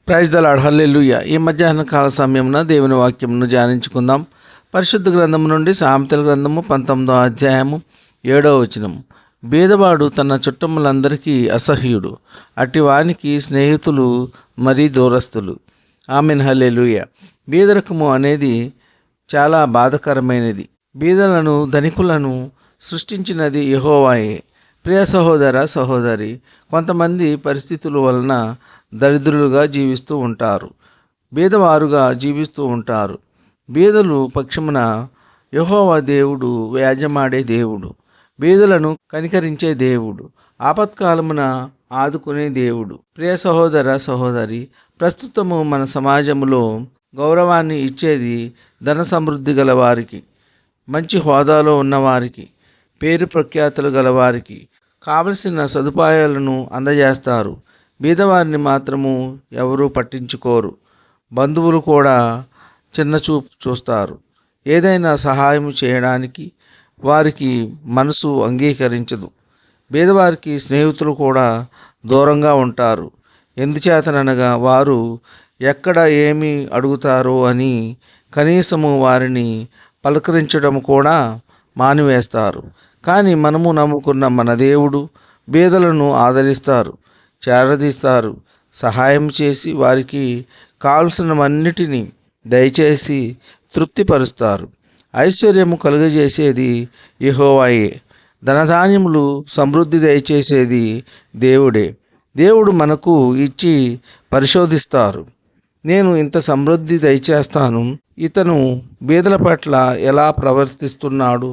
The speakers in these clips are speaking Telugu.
ప్రైజ్ ద లార్డ్, హల్లెలూయా. ఈ మధ్యాహ్న కాల సమయమున దేవుని వాక్యమును ధ్యానించుకుందాం. పరిశుద్ధ గ్రంథము నుండి సామెతల గ్రంథము 19వ అధ్యాయము 7వ వచనం. బీదవాడు తన చుట్టములందరికీ అసహ్యుడు, అట్టి వానికి స్నేహితులు మరీ దూరస్తులు. ఆమెన్, హల్లెలూయా. బీదరికము అనేది చాలా బాధకరమైనది. బీదలను ధనికులను సృష్టించినది యెహోవాయే. ప్రియ సహోదర సహోదరి, కొంతమంది పరిస్థితుల వలన దరిద్రులుగా జీవిస్తూ ఉంటారు, బీదవారుగా జీవిస్తూ ఉంటారు. బీదలు పక్షమున యెహోవా దేవుడు వ్యాజ్యమాడే దేవుడు, బీదలను కనికరించే దేవుడు, ఆపత్కాలమున ఆదుకునే దేవుడు. ప్రియ సహోదర సహోదరి, ప్రస్తుతము మన సమాజంలో గౌరవాన్ని ఇచ్చేది ధన సమృద్ధి గలవారికి, మంచి హోదాలో ఉన్నవారికి, పేరు ప్రఖ్యాతులు గలవారికి కావలసిన సదుపాయాలను అందజేస్తారు. బీదవారిని మాత్రము ఎవరూ పట్టించుకోరు. బంధువులు కూడా చిన్నచూపు చూస్తారు. ఏదైనా సహాయం చేయడానికి వారికి మనసు అంగీకరించదు. బీదవారికి స్నేహితులు కూడా దూరంగా ఉంటారు. ఎందుచేతననగా వారు ఎక్కడ ఏమి అడుగుతారో అని కనీసము వారిని పలకరించడం కూడా మానివేస్తారు. కానీ మనము నమ్ముకున్న మన దేవుడు బీదలను ఆదరిస్తారు, చేరదీస్తారు, సహాయం చేసి వారికి కావలసినవన్నిటినీ దయచేసి తృప్తిపరుస్తారు. ఐశ్వర్యము కలుగజేసేది యెహోవాయే. ధనధాన్యములు సమృద్ధి దయచేసేది దేవుడే. దేవుడు మనకు ఇచ్చి పరిశోధిస్తారు. నేను ఇంత సమృద్ధి దయచేస్తాను, ఇతను బీదల పట్ల ఎలా ప్రవర్తిస్తున్నాడు,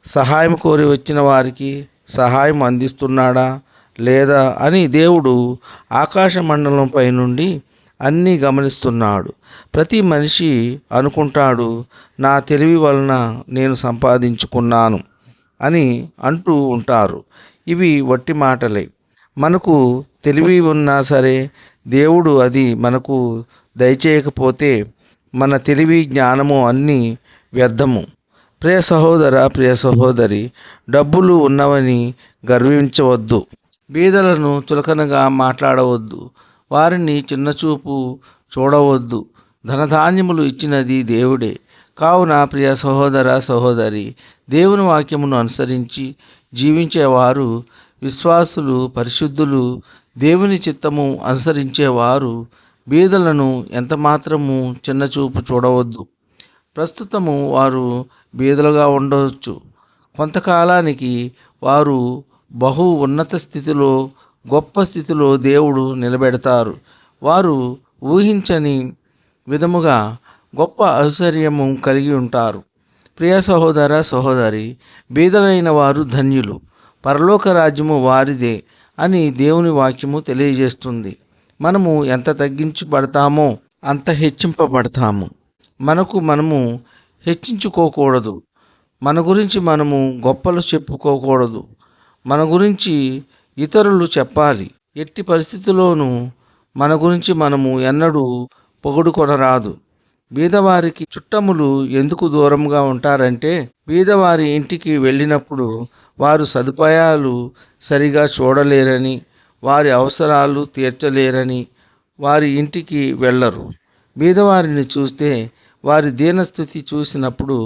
సహాయం కోరి వచ్చిన వారికి సహాయం అందిస్తున్నాడా లేదా అని దేవుడు ఆకాశ మండలంపై నుండి అన్నీ గమనిస్తున్నాడు. ప్రతి మనిషి అనుకుంటాడు, నా తెలివి వలన నేను సంపాదించుకున్నాను అని అంటూ ఉంటారు. ఇవి వట్టి మాటలే. మనకు తెలివి ఉన్నా సరే దేవుడు అది మనకు దయచేయకపోతే మన తెలివి జ్ఞానము అన్నీ వ్యర్థము. ప్రియ సహోదర ప్రియ సహోదరి, డబ్బులు ఉన్నవని గర్వించవద్దు, బీదలను చులకనగా మాట్లాడవద్దు, వారిని చిన్నచూపు చూడవద్దు. ధనధాన్యములు ఇచ్చినది దేవుడే. కావున ప్రియ సహోదర సహోదరి, దేవుని వాక్యమును అనుసరించి జీవించేవారు విశ్వాసులు, పరిశుద్ధులు, దేవుని చిత్తము అనుసరించేవారు బీదలను ఎంతమాత్రము చిన్నచూపు చూడవద్దు. ప్రస్తుతము వారు బీదలుగా ఉండవచ్చు, కొంతకాలానికి వారు బహు ఉన్నత స్థితిలో, గొప్ప స్థితిలో దేవుడు నిలబెడతారు. వారు ఊహించని విధముగా గొప్ప ఐశ్వర్యము కలిగి ఉంటారు. ప్రియ సహోదర సహోదరి, బీదలైన వారు ధన్యులు, పరలోక రాజ్యము వారిదే అని దేవుని వాక్యము తెలియజేస్తుంది. మనము ఎంత తగ్గించబడతామో అంత హెచ్చింపబడతాము. మనము హెచ్చించుకోకూడదు. మన గురించి మనము గొప్పలు చెప్పుకోకూడదు. మన గురించి ఇతరులు చెప్పాలి. ఎట్టి పరిస్థితుల్లోనూ మన గురించి మనము ఎన్నడూ పొగుడుకొనరాదు. బీదవారికి చుట్టములు ఎందుకు దూరంగా ఉంటారంటే, బీదవారి ఇంటికి వెళ్ళినప్పుడు వారు సదుపాయాలు సరిగా చూడలేరని, వారి అవసరాలు తీర్చలేరని వారి ఇంటికి వెళ్ళరు. బీదవారిని చూస్తే, వారి దీనస్థితి చూసినప్పుడు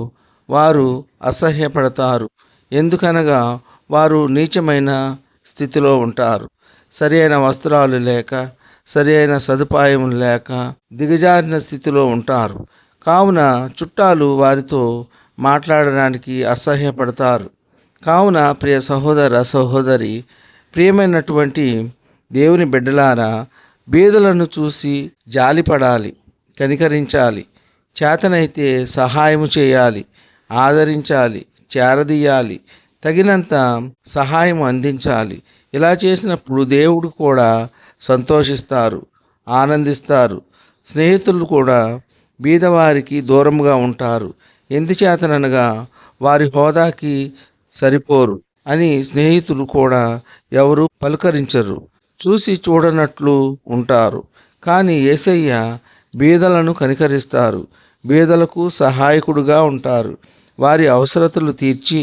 వారు అసహ్యపడతారు. ఎందుకనగా వారు నీచమైన స్థితిలో ఉంటారు. సరి అయిన వస్త్రాలు లేక, సరి అయిన సదుపాయం లేక దిగజారిన స్థితిలో ఉంటారు. కావున చుట్టాలు వారితో మాట్లాడడానికి అసహ్యపడతారు. కావున ప్రియ సహోదర సహోదరి, ప్రియమైనటువంటి దేవుని బిడ్డలారా, బీదలను చూసి జాలిపడాలి, కనికరించాలి, చేతనైతే సహాయము చేయాలి, ఆదరించాలి, చేరదీయాలి, తగినంత సహాయం అందించాలి. ఇలా చేసినప్పుడు దేవుడు కూడా సంతోషిస్తారు, ఆనందిస్తారు. స్నేహితులు కూడా బీదవారికి దూరంగా ఉంటారు. ఎందుచేతననగా వారి హోదాకి సరిపోరు అని స్నేహితులు కూడా ఎవరు పలుకరించరు, చూసి చూడనట్లు ఉంటారు. కానీ యేసయ్య బీదలను కనికరిస్తారు, బీదలకు సహాయకుడుగా ఉంటారు. వారి అవసరతలు తీర్చి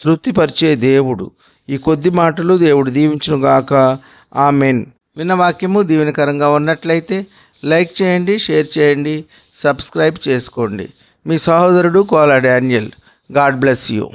తృప్తిపరిచే దేవుడు. ఈ కొద్ది మాటలు దేవుడు దీవించునుగాక. ఆమెన్. విన్న వాక్యము దీవెనకరంగా ఉన్నట్లయితే లైక్ చేయండి, షేర్ చేయండి, సబ్స్క్రైబ్ చేసుకోండి. మీ సహోదరుడు Kola Daniel. God bless you.